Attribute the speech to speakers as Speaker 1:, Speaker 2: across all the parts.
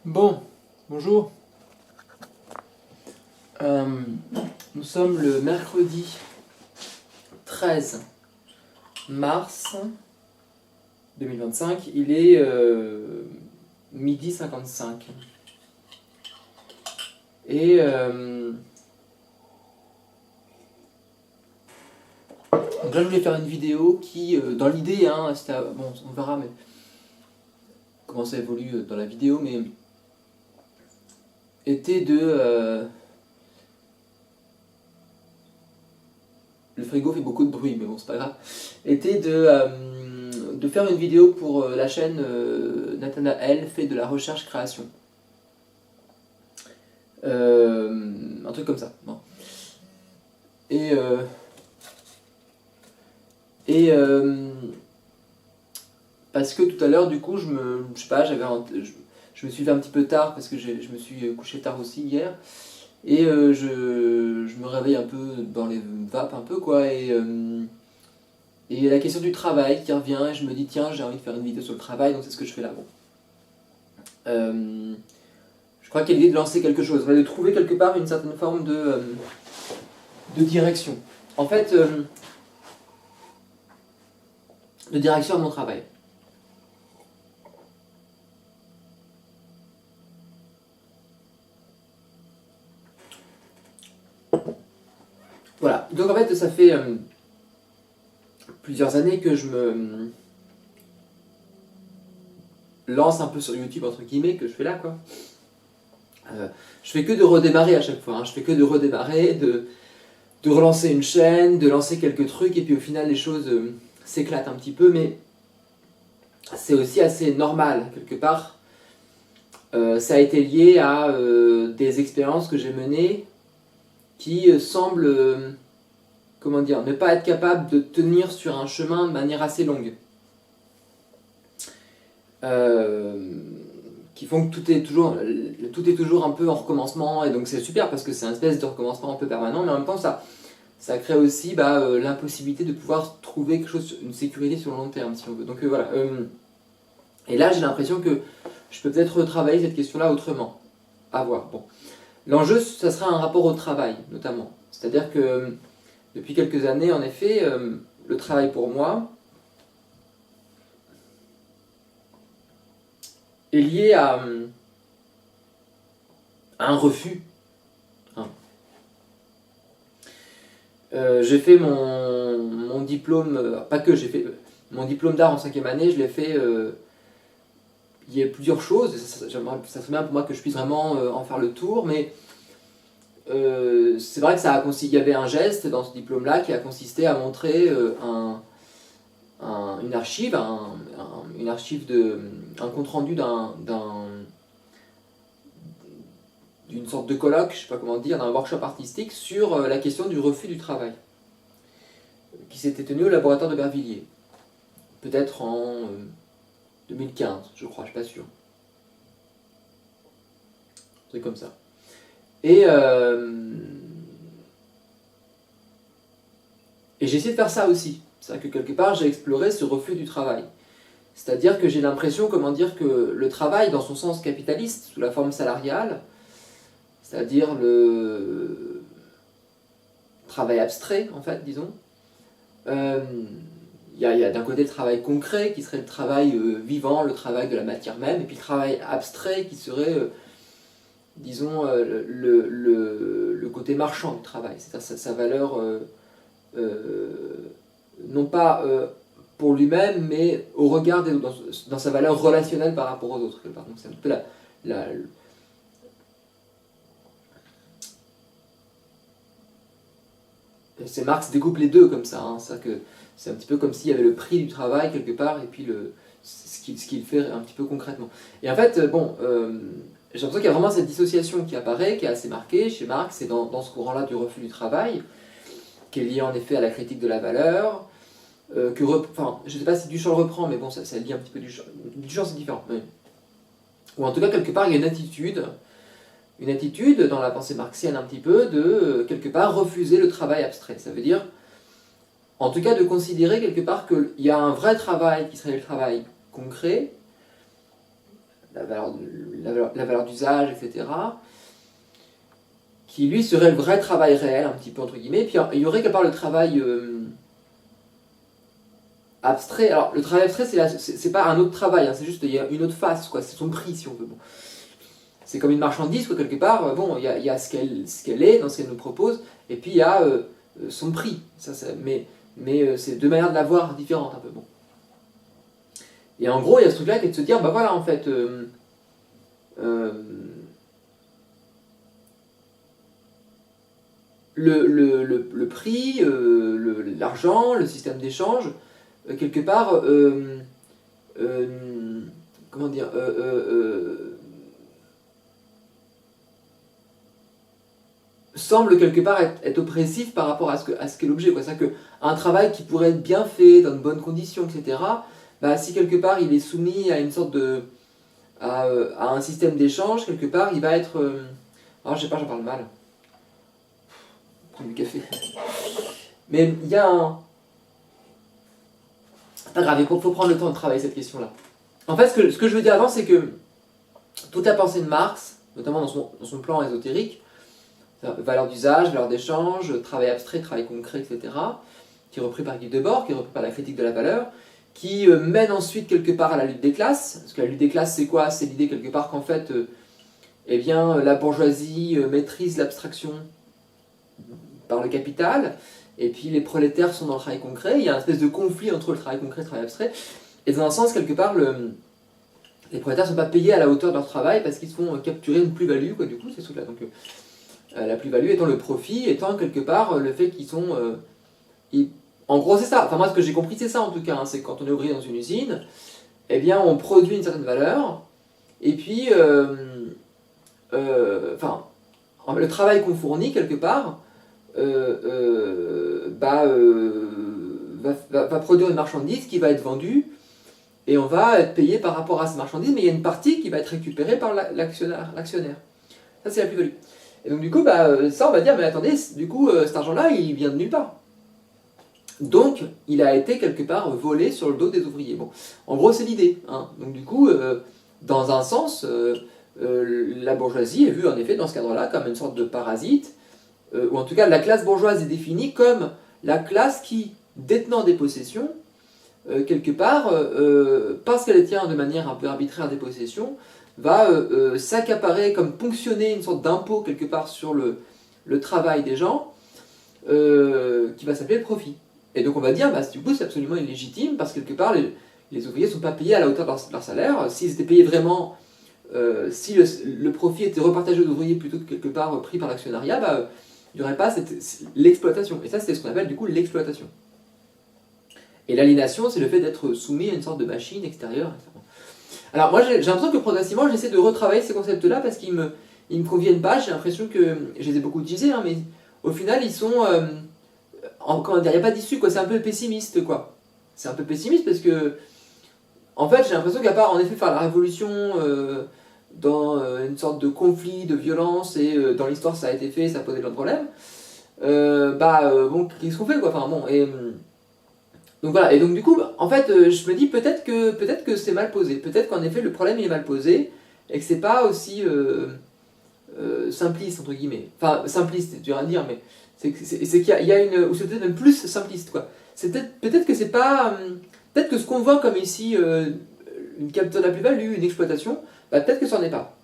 Speaker 1: Bon, bonjour. Euh, Nous sommes le mercredi 13 mars 2025. Il est midi 55. Et donc là, je voulais faire une vidéo qui, dans l'idée, hein, bon, on verra mais comment ça évolue dans la vidéo, mais était de... le frigo fait beaucoup de bruit, mais bon, c'est pas grave. Était de faire une vidéo pour la chaîne Nathanaël fait de la recherche-création. Un truc comme ça. Bon. Et, euh, et parce que tout à l'heure, du coup, je sais pas, je me suis levé un petit peu tard parce que je me suis couché tard aussi hier. Et je me réveille un peu dans les vapes, un peu quoi. Et la question du travail qui revient, et je me dis, tiens, j'ai envie de faire une vidéo sur le travail, donc c'est ce que je fais là. Bon. Je crois qu'il y a l'idée de lancer quelque chose, de trouver quelque part une certaine forme de direction. En fait, de direction à mon travail. Voilà, donc en fait, ça fait plusieurs années que je me lance un peu sur YouTube, entre guillemets, que je fais là, quoi. Je fais que de redémarrer à chaque fois, hein. Je fais que de redémarrer, de relancer une chaîne, de lancer quelques trucs, et puis au final, les choses s'éclatent un petit peu, mais c'est aussi assez normal, quelque part. Ça a été lié à des expériences que j'ai menées qui semblent, comment dire, ne pas être capables de tenir sur un chemin de manière assez longue. Qui font que tout est toujours un peu en recommencement, et donc c'est super parce que c'est un espèce de recommencement un peu permanent, mais en même temps ça crée aussi l'impossibilité de pouvoir trouver quelque chose, une sécurité sur le long terme si on veut. Donc voilà. Et là j'ai l'impression que je peux peut-être retravailler cette question-là autrement. À voir. Bon. L'enjeu, ça sera un rapport au travail, notamment. C'est-à-dire que depuis quelques années, en effet, le travail pour moi est lié à un refus. Hein. J'ai fait mon diplôme, pas que j'ai fait, mon diplôme d'art en 5e année, je l'ai fait, il y a plusieurs choses, et ça serait bien pour moi que je puisse vraiment en faire le tour, mais c'est vrai que il y avait un geste dans ce diplôme-là qui a consisté à montrer une archive, une archive un compte-rendu d'une sorte de colloque, je sais pas comment dire, d'un workshop artistique sur la question du refus du travail, qui s'était tenu au laboratoire de Bervilliers, peut-être en 2015, je crois, je suis pas sûr. Un truc comme ça. Et j'ai essayé de faire ça aussi. C'est-à-dire que quelque part, j'ai exploré ce refus du travail. C'est-à-dire que j'ai l'impression, comment dire, que le travail, dans son sens capitaliste, sous la forme salariale, c'est-à-dire le travail abstrait, en fait, disons, il y a d'un côté le travail concret, qui serait le travail vivant, le travail de la matière même, et puis le travail abstrait, qui serait, disons, le côté marchand du travail, c'est-à-dire sa valeur... non pas pour lui-même, mais au regard dans sa valeur relationnelle par rapport aux autres. Donc c'est un peu c'est Marx découpe les deux comme ça. Hein. C'est un petit peu comme s'il y avait le prix du travail quelque part et puis ce qu'il fait un petit peu concrètement. Et en fait, bon, j'ai l'impression qu'il y a vraiment cette dissociation qui apparaît, qui est assez marquée chez Marx et dans ce courant-là du refus du travail, qui est lié en effet à la critique de la valeur. Enfin, je ne sais pas si Duchamp le reprend, mais bon, ça lie un petit peu Duchamp. Duchamp, c'est différent. Mais... Ou en tout cas, quelque part, il y a une attitude dans la pensée marxienne un petit peu de, quelque part, refuser le travail abstrait. Ça veut dire, en tout cas, de considérer quelque part qu'il y a un vrai travail qui serait le travail concret, la valeur d'usage, etc., qui lui serait le vrai travail réel, un petit peu entre guillemets. Puis il y aurait quelque part le travail abstrait. Alors le travail abstrait, c'est pas un autre travail, hein, c'est juste il y a une autre face, quoi. C'est son prix si on veut. Bon. C'est comme une marchandise, quoi, quelque part. Bon, il y a ce qu'elle est dans ce qu'elle nous propose, et puis il y a son prix. Mais c'est deux manières de la voir différentes un peu. Bon. Et en gros, il y a ce truc-là qui est de se dire, bah voilà, en fait. Le prix, l'argent, le système d'échange, quelque part, comment dire, semble quelque part être oppressif par rapport à ce qu'est l'objet. C'est-à-dire qu'un travail qui pourrait être bien fait, dans de bonnes conditions, etc., bah, si quelque part il est soumis à une sorte à un système d'échange, quelque part il va être... alors je sais pas, j'en parle mal. Prendre du café. Mais il y a un... C'est pas grave, il faut prendre le temps de travailler cette question-là. En fait, ce que je veux dire avant, c'est que toute la pensée de Marx, notamment dans son plan ésotérique, valeur d'usage, valeur d'échange, travail abstrait, travail concret, etc., qui est repris par Guy Debord, qui est repris par la critique de la valeur, qui mène ensuite quelque part à la lutte des classes. Parce que la lutte des classes, c'est quoi? C'est l'idée quelque part qu'en fait, eh bien, la bourgeoisie maîtrise l'abstraction par le capital, et puis les prolétaires sont dans le travail concret. Il y a une espèce de conflit entre le travail concret et le travail abstrait. Et dans un sens, quelque part, les prolétaires ne sont pas payés à la hauteur de leur travail parce qu'ils se font capturer une plus-value, quoi, du coup, c'est ce truc-là. Donc, la plus-value étant le profit, étant quelque part le fait qu'ils sont... en gros, c'est ça. Enfin, moi, ce que j'ai compris, c'est ça en tout cas. Hein, c'est que quand on est ouvrier dans une usine, eh bien, on produit une certaine valeur, et puis, le travail qu'on fournit, quelque part, va produire une marchandise qui va être vendue, et on va être payé par rapport à cette marchandise, mais il y a une partie qui va être récupérée par l'actionnaire. Ça, c'est la plus-value. Et donc, du coup, ça, on va dire, mais attendez, du coup, cet argent-là, il vient de nulle part. Donc, il a été quelque part volé sur le dos des ouvriers. Bon, en gros, c'est l'idée. Hein. Donc, du coup, dans un sens, la bourgeoisie est vue, en effet, dans ce cadre-là, comme une sorte de parasite, ou en tout cas, la classe bourgeoise est définie comme la classe qui, détenant des possessions, quelque part, parce qu'elle tient de manière un peu arbitraire des possessions, va s'accaparer, comme ponctionner une sorte d'impôt quelque part sur le travail des gens, qui va s'appeler le profit. Et donc on va dire, du coup c'est absolument illégitime, parce que quelque part les ouvriers ne sont pas payés à la hauteur de leur salaire. S'ils étaient payés vraiment, si le profit était repartagé aux ouvriers plutôt que quelque part pris par l'actionnariat, il n'y aurait pas l'exploitation. Et ça, c'est ce qu'on appelle du coup l'exploitation. Et l'aliénation, c'est le fait d'être soumis à une sorte de machine extérieure, etc. Alors moi, j'ai l'impression que progressivement, j'essaie de retravailler ces concepts-là parce qu'ils me conviennent pas. J'ai l'impression que je les ai beaucoup utilisés, hein, mais au final, ils sont... comment dire, il n'y a pas d'issue, quoi. C'est un peu pessimiste, quoi. C'est un peu pessimiste parce que... En fait, j'ai l'impression qu'à part, en effet, faire la révolution dans une sorte de conflit, de violence, et dans l'histoire, ça a été fait, ça a posé plein de problèmes, bon, qu'est-ce qu'on fait, quoi. Enfin, bon, et... donc voilà, et donc du coup, en fait, je me dis peut-être que c'est mal posé, peut-être qu'en effet le problème il est mal posé, et que c'est pas aussi simpliste, entre guillemets. Enfin, simpliste, c'est dur à dire, mais c'est qu'il y a une... ou c'est peut-être même plus simpliste, quoi. C'est peut-être que c'est pas... peut-être que ce qu'on voit comme ici, une capture de la plus-value, une exploitation, peut-être que ça n'en est pas.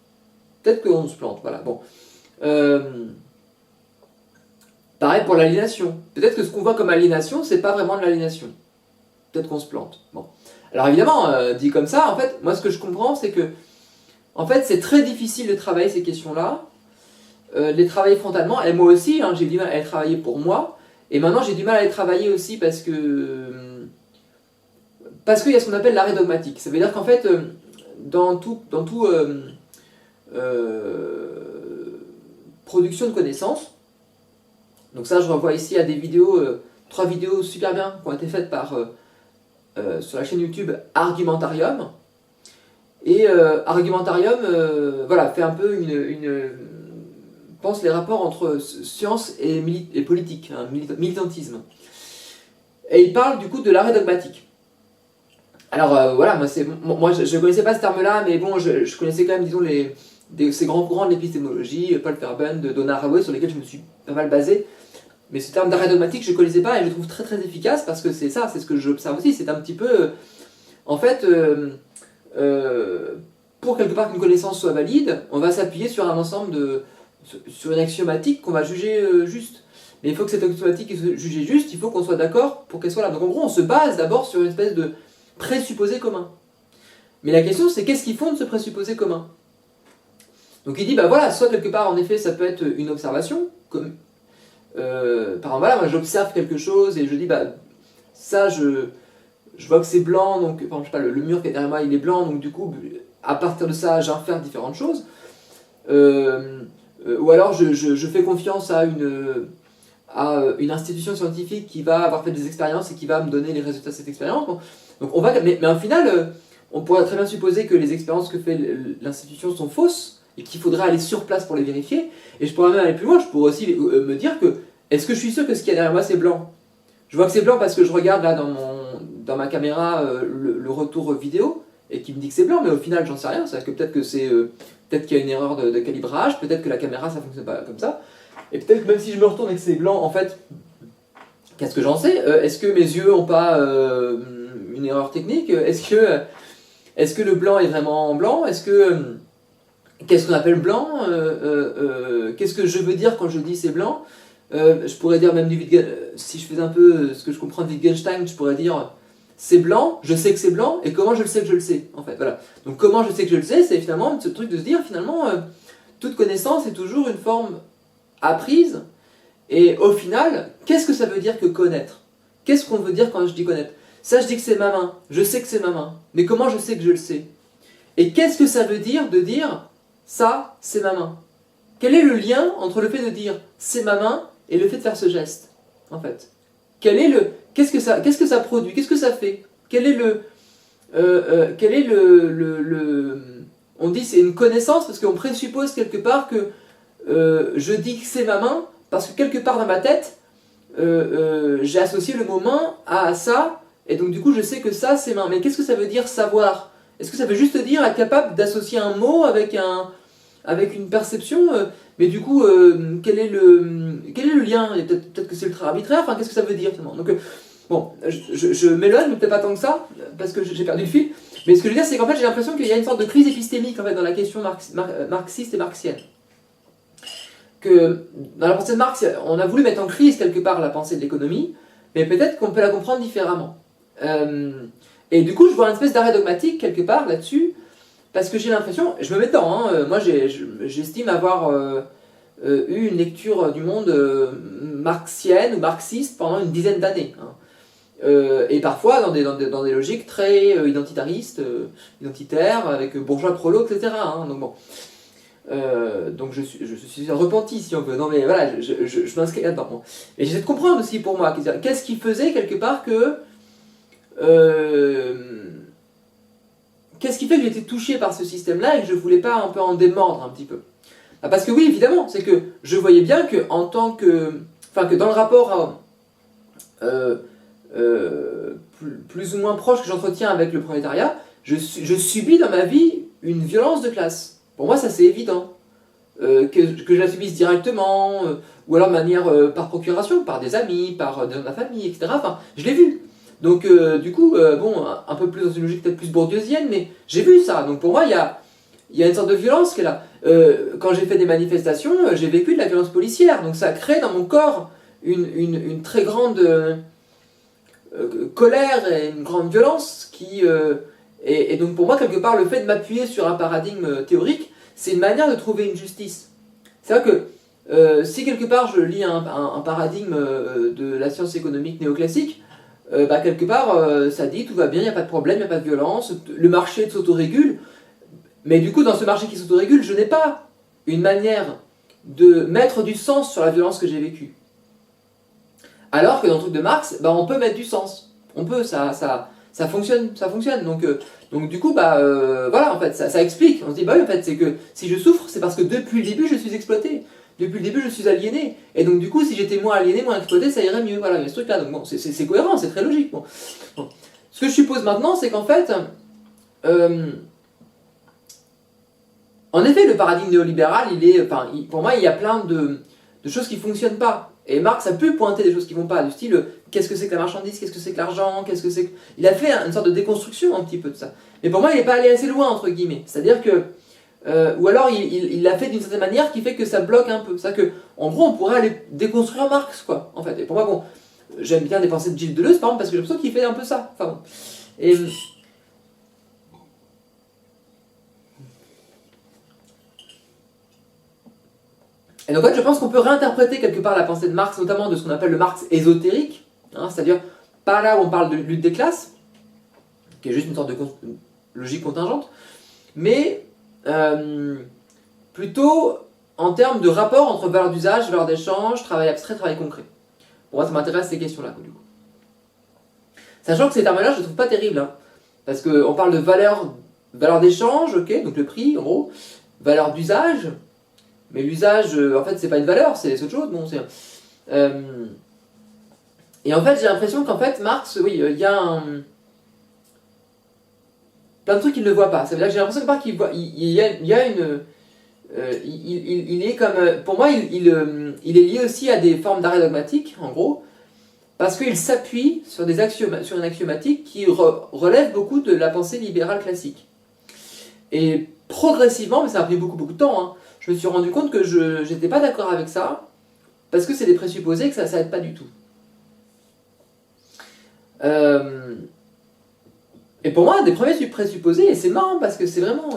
Speaker 1: Peut-être qu'on se plante, voilà, bon. Pareil pour l'aliénation. Peut-être que ce qu'on voit comme aliénation, c'est pas vraiment de l'aliénation. Peut-être qu'on se plante. Bon. Alors évidemment, dit comme ça, en fait, moi ce que je comprends, c'est que en fait, c'est très difficile de travailler ces questions-là, les travailler frontalement, et moi aussi, hein, j'ai du mal à les travailler pour moi, et maintenant j'ai du mal à les travailler aussi parce qu'il y a ce qu'on appelle l'arrêt dogmatique. Ça veut dire qu'en fait, dans tout production de connaissances, donc ça je renvoie ici à des vidéos, 3 vidéos super bien qui ont été faites par... sur la chaîne YouTube Argumentarium. Et Argumentarium voilà, fait un peu pense les rapports entre science et politique, hein, militantisme. Et il parle du coup de l'arrêt dogmatique. Alors voilà, moi je connaissais pas ce terme-là, mais bon, je connaissais quand même, disons, ces grands courants de l'épistémologie, Paul Verboom, de Donna Haraway, sur lesquels je me suis pas mal basé. Mais ce terme d'arrêt dogmatique, je ne connaissais pas et je le trouve très très efficace parce que c'est ça, c'est ce que j'observe aussi. C'est un petit peu. En fait, pour quelque part qu'une connaissance soit valide, on va s'appuyer sur un ensemble sur une axiomatique qu'on va juger juste. Mais il faut que cette axiomatique soit jugée juste, il faut qu'on soit d'accord pour qu'elle soit là. Donc en gros, on se base d'abord sur une espèce de présupposé commun. Mais la question, c'est qu'est-ce qui fonde ce présupposé commun? Donc il dit, bah voilà, soit quelque part, en effet, ça peut être une observation, comme. Par exemple, voilà, moi j'observe quelque chose et je dis, bah ça, je vois que c'est blanc, donc par exemple, je sais pas, le mur qui est derrière moi, il est blanc, donc du coup, à partir de ça, j'infère différentes choses. Ou alors je fais confiance à une institution scientifique qui va avoir fait des expériences et qui va me donner les résultats de cette expérience. Bon. Donc on va, mais au final, on pourrait très bien supposer que les expériences que fait l'institution sont fausses et qu'il faudrait aller sur place pour les vérifier. Et je pourrais même aller plus loin, je pourrais aussi me dire que, est-ce que je suis sûr que ce qu'il y a derrière moi c'est blanc? Je vois que c'est blanc parce que je regarde là dans ma caméra le retour vidéo et qui me dit que c'est blanc, mais au final j'en sais rien, c'est-à-dire que peut-être qu'il y a une erreur de calibrage, peut-être que la caméra ça fonctionne pas comme ça, et peut-être que même si je me retourne et que c'est blanc, en fait, qu'est-ce que j'en sais? Est-ce que mes yeux ont pas une erreur technique? Est-ce que le blanc est vraiment blanc? Qu'est-ce qu'on appelle blanc? Qu'est-ce que je veux dire quand je dis c'est blanc? Je pourrais dire même si je faisais un peu ce que je comprends de Wittgenstein, je pourrais dire c'est blanc, je sais que c'est blanc, et comment je le sais que je le sais, en fait, voilà. Donc comment je sais que je le sais, c'est finalement ce truc de se dire, finalement, toute connaissance est toujours une forme apprise, et au final, qu'est-ce que ça veut dire que connaître? Qu'est-ce qu'on veut dire quand je dis connaître? Ça, je dis que c'est ma main, je sais que c'est ma main, mais comment je sais que je le sais? Et qu'est-ce que ça veut dire de dire ça, c'est ma main? Quel est le lien entre le fait de dire c'est ma main et le fait de faire ce geste, en fait? Qu'est-ce que ça produit? Qu'est-ce que ça fait? On dit c'est une connaissance parce qu'on présuppose quelque part que je dis que c'est ma main parce que quelque part dans ma tête, j'ai associé le mot main à ça et donc du coup je sais que ça c'est main. Mais qu'est-ce que ça veut dire savoir? Est-ce que ça veut juste dire être capable d'associer un mot avec une perception, mais du coup, quel est le lien? Peut-être que c'est ultra arbitraire, enfin, qu'est-ce que ça veut dire finalement? Donc, bon, je m'éloigne, mais peut-être pas tant que ça, parce que j'ai perdu le fil, mais ce que je veux dire, c'est qu'en fait, j'ai l'impression qu'il y a une sorte de crise épistémique en fait, dans la question marxiste et marxienne. Que dans la pensée de Marx, on a voulu mettre en crise quelque part la pensée de l'économie, mais peut-être qu'on peut la comprendre différemment. Et du coup, je vois une espèce d'arrêt dogmatique quelque part là-dessus, parce que j'ai l'impression, je me mets dedans, hein, moi j'estime avoir eu une lecture du monde marxienne ou marxiste pendant une dizaine d'années. Hein. Et parfois dans des logiques très identitaires, avec bourgeois prolo, etc. Hein, donc bon. Donc je suis un repenti si on veut. Non mais voilà, je m'inscris là-dedans. Bon. Et j'essaie de comprendre aussi pour moi, qu'est-ce qui faisait quelque part que... qu'est-ce qui fait que j'étais touché par ce système-là et que je voulais pas un peu en démordre un petit peu? Parce que oui, évidemment, c'est que je voyais bien que que dans le rapport plus ou moins proche que j'entretiens avec le prolétariat, je subis dans ma vie une violence de classe. Pour moi, ça c'est évident. Que je la subisse directement, ou alors de manière par procuration, par des amis, par des gens de la famille, etc. Enfin, je l'ai vu. Donc, du coup, bon, un peu plus dans une logique peut-être plus bourdieusienne, mais j'ai vu ça. Donc, pour moi, il y a une sorte de violence qui est là. Quand j'ai fait des manifestations, j'ai vécu de la violence policière. Donc, ça crée dans mon corps une très grande colère et une grande violence et donc, pour moi, quelque part, le fait de m'appuyer sur un paradigme théorique, c'est une manière de trouver une justice. C'est-à-dire que si quelque part je lis un paradigme de la science économique néoclassique, quelque part ça dit tout va bien, il n'y a pas de problème, il n'y a pas de violence, le marché s'autorégule, mais du coup dans ce marché qui s'autorégule, je n'ai pas une manière de mettre du sens sur la violence que j'ai vécue. Alors que dans le truc de Marx, on peut mettre du sens, on peut, ça fonctionne. Donc du coup, voilà, en fait, ça explique. On se dit, oui, en fait, c'est que si je souffre, c'est parce que depuis le début, je suis exploité. Depuis le début, je suis aliéné. Et donc du coup, si j'étais moins aliéné, moins exploité, ça irait mieux. Voilà, il y a ce truc-là. Donc bon, c'est cohérent, c'est très logique. Bon. Ce que je suppose maintenant, c'est qu'en fait, en effet, le paradigme néolibéral, pour moi, il y a plein de choses qui ne fonctionnent pas. Et Marx a pu pointer des choses qui ne vont pas, du style, qu'est-ce que c'est que la marchandise, qu'est-ce que c'est que l'argent, qu'est-ce que c'est que... Il a fait une sorte de déconstruction un petit peu de ça. Mais pour moi, il n'est pas allé assez loin, entre guillemets. C'est-à-dire que... ou alors, il l'a fait d'une certaine manière qui fait que ça bloque un peu. C'est-à-dire que, en gros, on pourrait aller déconstruire Marx, quoi, en fait. Et pour moi, bon, j'aime bien les pensées de Gilles Deleuze, par exemple, parce que j'ai l'impression qu'il fait un peu ça. Enfin bon. Et donc en fait, je pense qu'on peut réinterpréter quelque part la pensée de Marx, notamment de ce qu'on appelle le Marx ésotérique, hein, c'est-à-dire pas là où on parle de lutte des classes, qui est juste une sorte de logique contingente, mais plutôt en termes de rapport entre valeur d'usage, valeur d'échange, travail abstrait, travail concret. Pour moi, ça m'intéresse ces questions-là, du coup. Sachant que ces termes-là, je ne les trouve pas terribles, hein, parce qu'on parle de valeur d'échange, ok, donc le prix, en gros, valeur d'usage. Mais l'usage, en fait, c'est pas une valeur, c'est autre chose. Bon, et en fait, j'ai l'impression qu'en fait, Marx, oui, il y a plein de trucs qu'il ne voit pas. Ça veut dire que j'ai l'impression qu'il voit, il y a une... il est comme... Pour moi, il est lié aussi à des formes d'arrêt dogmatique, en gros, parce qu'il s'appuie sur une axiomatique qui relève beaucoup de la pensée libérale classique. Et progressivement, mais ça a pris beaucoup de temps, hein, je me suis rendu compte que je n'étais pas d'accord avec ça, parce que c'est des présupposés que ça n'aide pas du tout. Et pour moi, des premiers présupposés, et c'est marrant parce que c'est vraiment...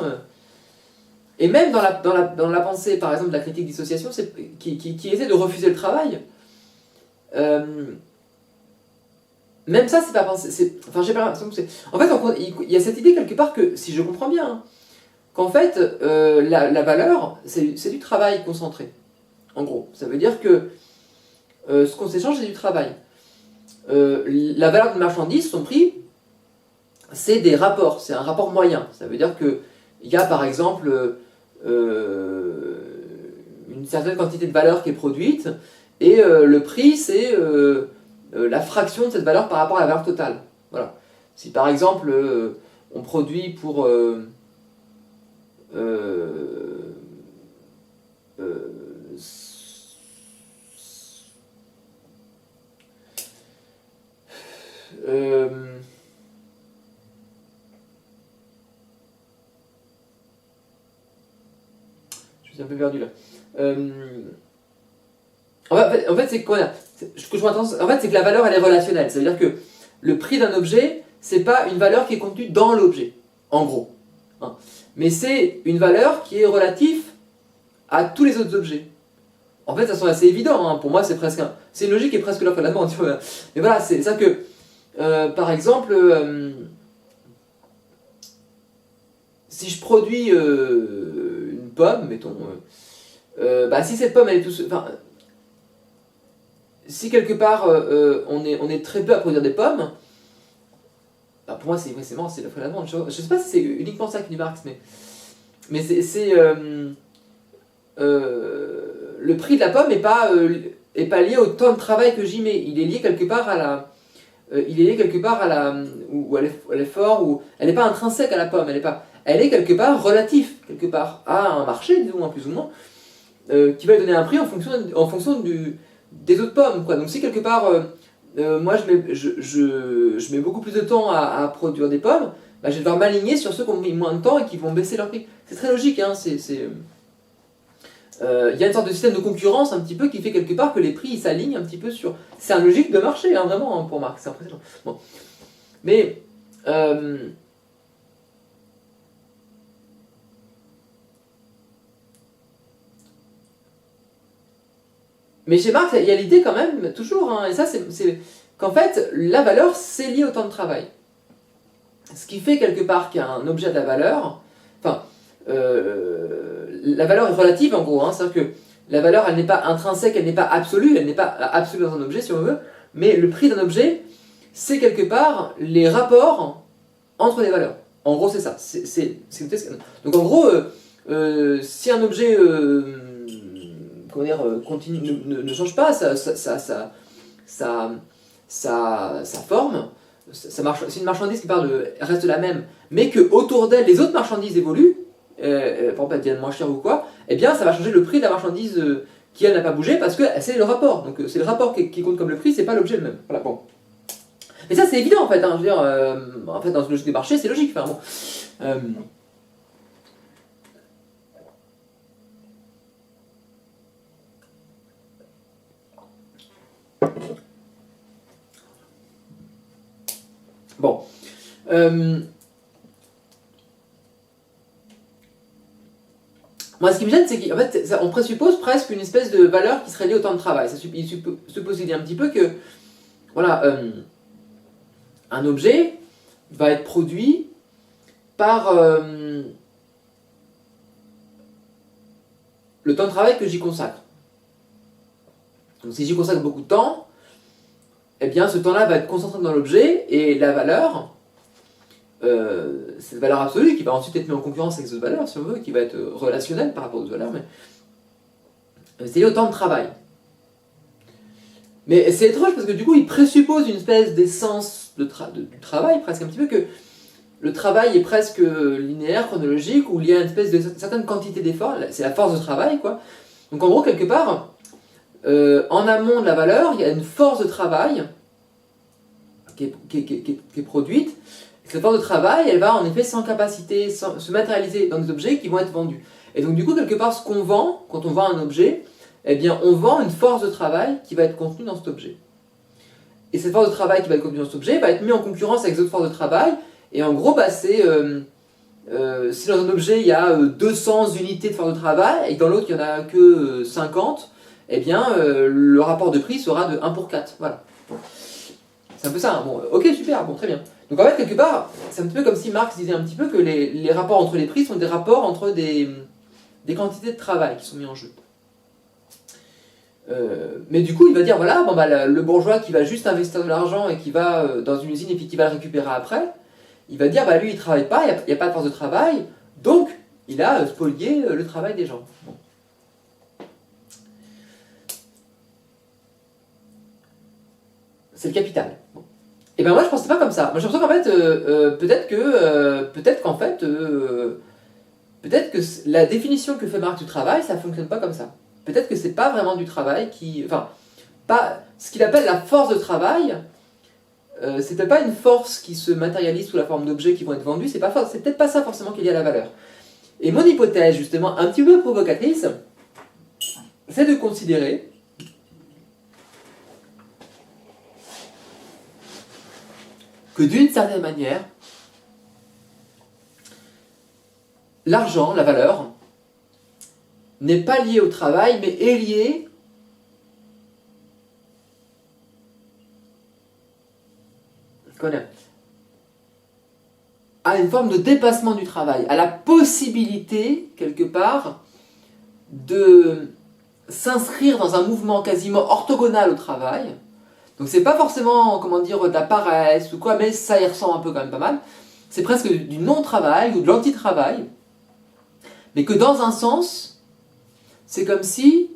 Speaker 1: et même dans la pensée, par exemple, de la critique dissociation, qui essaie de refuser le travail, même ça, c'est pas pensé... Enfin, j'ai pas l'impression que c'est... En fait, il y a cette idée quelque part que, si je comprends bien, hein, qu'en fait, la valeur, c'est du travail concentré. En gros, ça veut dire que ce qu'on s'échange, c'est du travail. La valeur de marchandise, son prix, c'est des rapports, c'est un rapport moyen. Ça veut dire qu'il y a par exemple une certaine quantité de valeur qui est produite, et le prix, c'est la fraction de cette valeur par rapport à la valeur totale. Voilà. Si par exemple, on produit pour... je suis un peu perdu là. En fait, c'est quoi là? En fait, c'est que la valeur, elle est relationnelle. Ça veut dire que le prix d'un objet, c'est pas une valeur qui est contenue dans l'objet, en gros. Hein. Mais c'est une valeur qui est relative à tous les autres objets. En fait, ça semble assez évident. Hein. Pour moi, c'est une logique qui est presque l'offre et la demande. Mais voilà, c'est ça que, par exemple, si je produis une pomme, mettons, si cette pomme, elle est tout seule... si quelque part on est très peu à produire des pommes, pour moi c'est marrant, c'est l'offre et la demande. Je sais pas si c'est uniquement ça qui dit Marx, mais c'est le prix de la pomme n'est pas lié au temps de travail que j'y mets. Il est lié quelque part à l'effort, ou elle n'est pas intrinsèque à la pomme, elle est quelque part relative quelque part à un marché, disons, plus ou moins, qui va lui donner un prix en fonction des autres pommes, quoi. Donc si quelque part moi je mets beaucoup plus de temps à produire des pommes, je vais devoir m'aligner sur ceux qui ont mis moins de temps et qui vont baisser leur prix. C'est très logique, hein, y a une sorte de système de concurrence un petit peu qui fait quelque part que les prix s'alignent un petit peu sur... C'est une logique de marché, hein, vraiment, hein, pour Marx, c'est impressionnant. Bon. Mais chez Marx, il y a l'idée quand même, toujours, hein, et ça c'est qu'en fait, la valeur, c'est lié au temps de travail. Ce qui fait quelque part qu'un objet a de la valeur, la valeur est relative en gros, hein, c'est-à-dire que la valeur, elle n'est pas intrinsèque, elle n'est pas absolue, elle n'est pas absolue dans un objet si on veut, mais le prix d'un objet, c'est quelque part les rapports entre les valeurs. En gros, c'est ça. Donc en gros, si un objet continue, ne change pas sa forme, c'est une marchandise qui reste la même, mais que autour d'elle, les autres marchandises évoluent, par exemple, elles deviennent moins chères ou quoi, eh bien, ça va changer le prix de la marchandise qui, elle, n'a pas bougé, parce que c'est le rapport. Donc, c'est le rapport qui compte comme le prix, c'est pas l'objet lui-même. Voilà, bon. Mais ça, c'est évident, en fait. Hein, je veux dire, en fait, dans une logique des marchés, c'est logique. Enfin, bon. Bon. Moi, ce qui me gêne, c'est qu'en fait, on présuppose presque une espèce de valeur qui serait liée au temps de travail. Il suppose un petit peu que, voilà, un objet va être produit par le temps de travail que j'y consacre. Donc, si j'y consacre beaucoup de temps, eh bien, ce temps-là va être concentré dans l'objet et la valeur, cette valeur absolue qui va ensuite être mise en concurrence avec cette valeur, si on veut, qui va être relationnelle par rapport aux autres valeurs, mais c'est lié au temps de travail. Mais c'est étrange parce que du coup, il présuppose une espèce d'essence du travail, presque un petit peu que le travail est presque linéaire, chronologique, où il y a une espèce de certaine quantité d'effort, c'est la force de travail, quoi. Donc en gros, quelque part, en amont de la valeur, il y a une force de travail qui est produite. Cette force de travail, elle va en effet sans capacité, se matérialiser dans des objets qui vont être vendus. Et donc du coup, quelque part, ce qu'on vend, quand on vend un objet, eh bien, on vend une force de travail qui va être contenue dans cet objet. Et cette force de travail qui va être contenue dans cet objet va être mise en concurrence avec les autres forces de travail. Et en gros, bah, c'est si dans un objet il y a 200 unités de force de travail et que dans l'autre il n'y en a que 50, eh bien, le rapport de prix sera de 1 pour 4. Voilà. Bon. C'est un peu ça. Hein. Bon, ok, super, bon, très bien. Donc en fait, quelque part, c'est un petit peu comme si Marx disait un petit peu que les rapports entre les prix sont des rapports entre des quantités de travail qui sont mis en jeu. Mais du coup, il va dire, voilà, bon, bah, le bourgeois qui va juste investir de l'argent et qui va dans une usine et puis qui va le récupérer après, il va dire, bah, lui, il ne travaille pas, il n'y a pas de force de travail, donc il a spolié le travail des gens. Bon. C'est le capital. Bon. Et ben moi, je ne pensais pas comme ça. Moi, j'ai l'impression qu'en fait, peut-être que la définition que fait Marx du travail, ça ne fonctionne pas comme ça. Peut-être que c'est pas vraiment du travail qui... Enfin, pas, ce qu'il appelle la force de travail, c'est peut-être pas une force qui se matérialise sous la forme d'objets qui vont être vendus, c'est peut-être pas ça forcément qui est lié à la valeur. Et mon hypothèse, justement, un petit peu provocatrice, c'est de considérer que d'une certaine manière, l'argent, la valeur, n'est pas lié au travail, mais est lié à une forme de dépassement du travail, à la possibilité, quelque part, de s'inscrire dans un mouvement quasiment orthogonal au travail. Donc c'est pas forcément, comment dire, de la paresse ou quoi, mais ça y ressemble un peu quand même pas mal. C'est presque du non-travail ou de l'anti-travail, mais que dans un sens, c'est comme si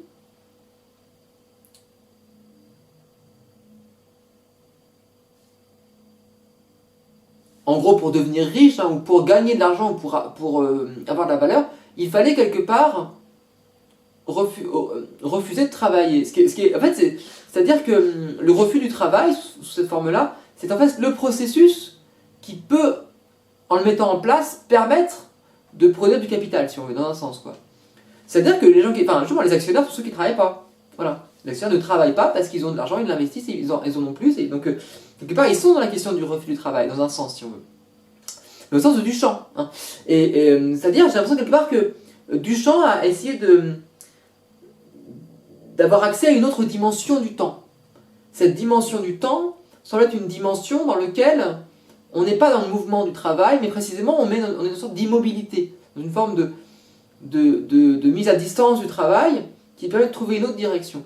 Speaker 1: en gros, pour devenir riche, hein, ou pour gagner de l'argent, ou pour avoir de la valeur, il fallait quelque part refuser de travailler. En fait, c'est-à-dire que le refus du travail, sous cette forme-là, c'est en fait le processus qui peut, en le mettant en place, permettre de produire du capital, si on veut, dans un sens, quoi. C'est-à-dire que les gens enfin, justement, les actionnaires sont ceux qui ne travaillent pas. Voilà. Les actionnaires ne travaillent pas parce qu'ils ont de l'argent, ils l'investissent, et ils en ont plus, et donc, quelque part, ils sont dans la question du refus du travail, dans un sens, si on veut. Mais au sens de Duchamp. Hein. C'est-à-dire, j'ai l'impression quelque part que Duchamp a essayé d'avoir accès à une autre dimension du temps. Cette dimension du temps semble être une dimension dans laquelle on n'est pas dans le mouvement du travail, mais précisément on est dans une sorte d'immobilité, dans une forme de mise à distance du travail qui permet de trouver une autre direction.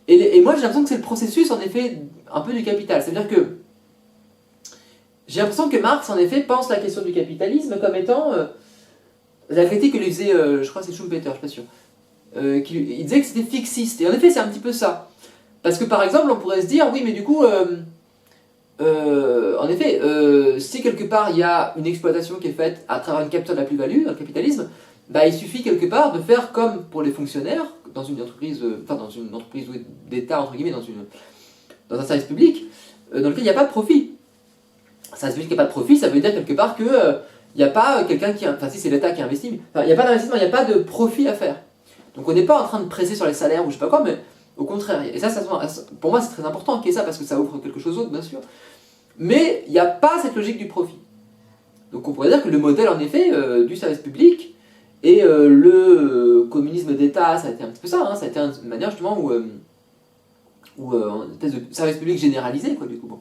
Speaker 1: Et moi j'ai l'impression que c'est le processus en effet un peu du capital. C'est-à-dire que j'ai l'impression que Marx en effet pense la question du capitalisme comme étant la critique que lui faisait, je crois que c'est Schumpeter, je ne suis pas sûr. Il disait que c'était fixiste. Et en effet, c'est un petit peu ça. Parce que par exemple, on pourrait se dire, oui, mais du coup, en effet, si quelque part il y a une exploitation qui est faite à travers une capture de la plus-value, dans le capitalisme, bah, il suffit quelque part de faire comme pour les fonctionnaires, dans une entreprise, dans une entreprise d'État, entre guillemets, dans un service public, dans lequel il n'y a pas de profit. Un service public qui n'a pas de profit, ça veut dire quelque part que il n'y a pas quelqu'un qui... Enfin, si c'est l'État qui investit, mais enfin, il n'y a pas d'investissement, il n'y a pas de profit à faire. Donc on n'est pas en train de presser sur les salaires ou je sais pas quoi, mais au contraire. Et ça pour moi, c'est très important qu'il y ait ça, parce que ça ouvre quelque chose d'autre, bien sûr. Mais il n'y a pas cette logique du profit. Donc on pourrait dire que le modèle, en effet, du service public et le communisme d'État, ça a été un petit peu ça, hein, ça a été une manière justement où une espèce de service public généralisé, quoi, du coup. Bon.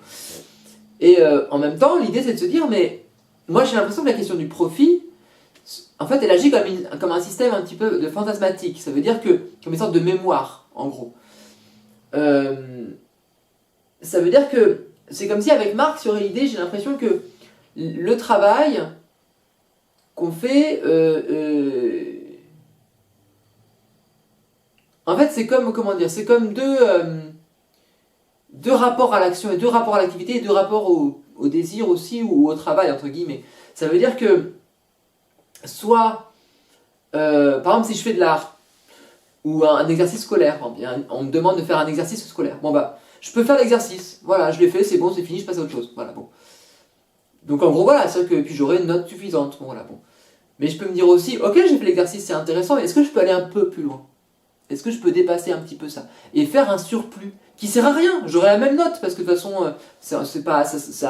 Speaker 1: Et en même temps, l'idée c'est de se dire, mais moi j'ai l'impression que la question du profit, en fait, elle agit comme un système un petit peu de fantasmatique. Ça veut dire que, comme une sorte de mémoire, en gros. Ça veut dire que c'est comme si avec Marx, il y aurait l'idée, j'ai l'impression que le travail qu'on fait, en fait, c'est comme, comment dire, c'est comme deux rapports à l'action et deux rapports à l'activité et deux rapports au désir aussi ou au travail, entre guillemets. Ça veut dire que soit, par exemple, si je fais de l'art ou un exercice scolaire, on me demande de faire un exercice scolaire. Bon bah, je peux faire l'exercice. Voilà, je l'ai fait, c'est bon, c'est fini, je passe à autre chose. Voilà, bon. Donc en gros, voilà, c'est vrai que puis j'aurai une note suffisante. Bon, voilà, bon. Mais je peux me dire aussi, ok, j'ai fait l'exercice, c'est intéressant, mais est-ce que je peux aller un peu plus loin? Est-ce que je peux dépasser un petit peu ça? Et faire un surplus qui sert à rien. J'aurai la même note, parce que de toute façon, ça va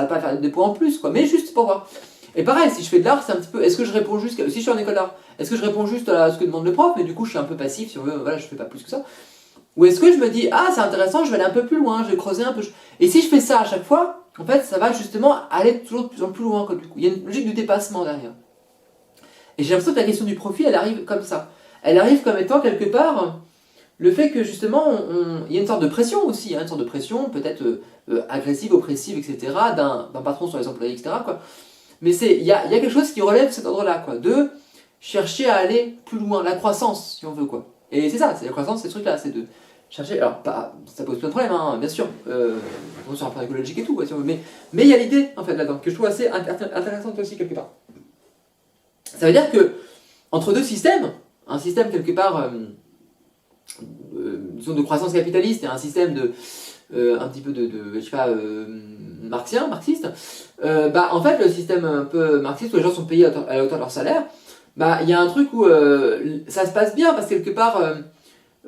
Speaker 1: pas faire des points en plus, quoi. Mais juste pour voir. Et pareil, si je fais de l'art, c'est un petit peu, est-ce que je réponds juste, si je suis en école d'art, est-ce que je réponds juste à ce que demande le prof, mais du coup je suis un peu passif, si on veut, voilà, je fais pas plus que ça. Ou est-ce que je me dis, ah c'est intéressant, je vais aller un peu plus loin, je vais creuser un peu. Et si je fais ça à chaque fois, en fait, ça va justement aller toujours de plus en plus loin, quoi, du coup. Il y a une logique de dépassement derrière. Et j'ai l'impression que la question du profit, elle arrive comme ça. Elle arrive comme étant quelque part le fait que justement, il y a une sorte de pression aussi, hein, une sorte de pression peut-être agressive, oppressive, etc., d'un patron sur les employés, etc., quoi. Mais il y a quelque chose qui relève cet ordre-là, quoi, de chercher à aller plus loin, la croissance, si on veut, quoi. Et c'est ça, c'est la croissance, c'est ce truc-là, c'est de chercher, alors ça pose plein de problèmes, hein, bien sûr, sur un plan écologique et tout, quoi, si on veut, mais il y a l'idée, en fait, là-dedans, que je trouve assez intéressante aussi, quelque part. Ça veut dire que, entre deux systèmes, un système quelque part, disons de croissance capitaliste et un système un petit peu je sais pas, marxiste, bah en fait le système un peu marxiste où les gens sont payés à la hauteur de leur salaire, bah il y a un truc où ça se passe bien parce que quelque part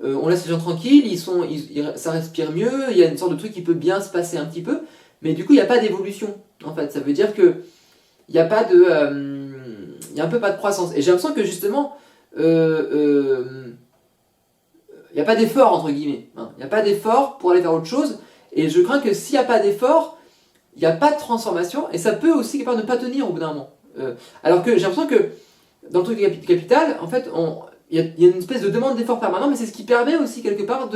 Speaker 1: on laisse les gens tranquilles, ça respire mieux, il y a une sorte de truc qui peut bien se passer un petit peu, mais du coup il n'y a pas d'évolution en fait, ça veut dire que il n'y a pas il y a un peu pas de croissance, et j'ai l'impression que justement il n'y a pas d'effort, entre guillemets. Hein. Il n'y a pas d'effort pour aller vers autre chose. Et je crains que s'il n'y a pas d'effort, il n'y a pas de transformation. Et ça peut aussi, quelque part, ne pas tenir au bout d'un moment. Alors que j'ai l'impression que dans le truc du capital, en fait, il y a une espèce de demande d'effort permanent, mais c'est ce qui permet aussi, quelque part,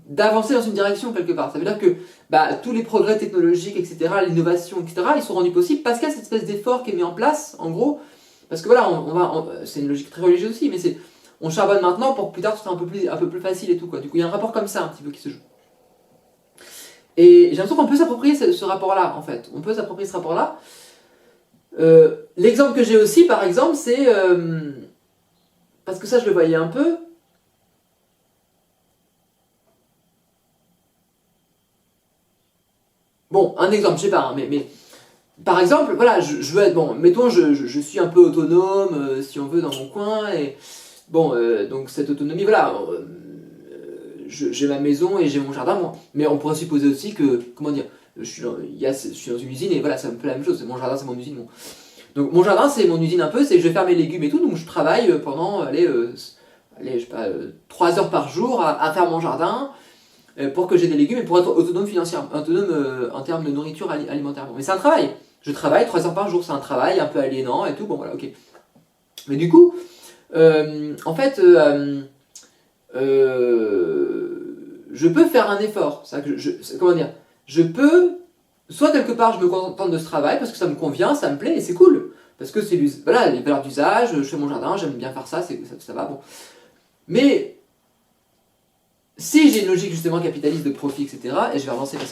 Speaker 1: d'avancer dans une direction, quelque part. Ça veut dire que bah, tous les progrès technologiques, etc., l'innovation, etc., ils sont rendus possibles parce qu'il y a cette espèce d'effort qui est mis en place, en gros. Parce que voilà, c'est une logique très religieuse aussi, mais on charbonne maintenant pour que plus tard ce soit un peu plus facile et tout, quoi. Du coup, il y a un rapport comme ça un petit peu qui se joue. Et j'ai l'impression qu'on peut s'approprier ce rapport-là, en fait. On peut s'approprier ce rapport-là. L'exemple que j'ai aussi, par exemple, c'est... parce que ça, je le voyais un peu. Bon, un exemple, je sais pas, hein, mais par exemple, voilà, je veux être, bon, mettons, je suis un peu autonome, si on veut, dans mon coin, et bon, donc cette autonomie, voilà, j'ai ma maison et j'ai mon jardin, bon, mais on pourrait supposer aussi que, comment dire, je suis dans une usine, et voilà, c'est un peu la même chose, c'est mon jardin, c'est mon usine, bon. Donc mon jardin, c'est mon usine un peu, c'est que je vais faire mes légumes et tout, donc je travaille pendant, allez, je sais pas, 3 heures par jour à faire mon jardin, pour que j'ai des légumes et pour être autonome financièrement, autonome en termes de nourriture alimentaire. Mais c'est un travail. Je travaille 3 heures par jour, c'est un travail un peu aliénant et tout, bon voilà, ok. Mais du coup, en fait, je peux faire un effort. Comment dire, je peux, soit quelque part je me contente de ce travail parce que ça me convient, ça me plaît et c'est cool. Parce que c'est voilà, les valeurs d'usage, je fais mon jardin, j'aime bien faire ça, ça va, bon. Mais si j'ai une logique justement capitaliste de profit, etc., et je vais relancer parce que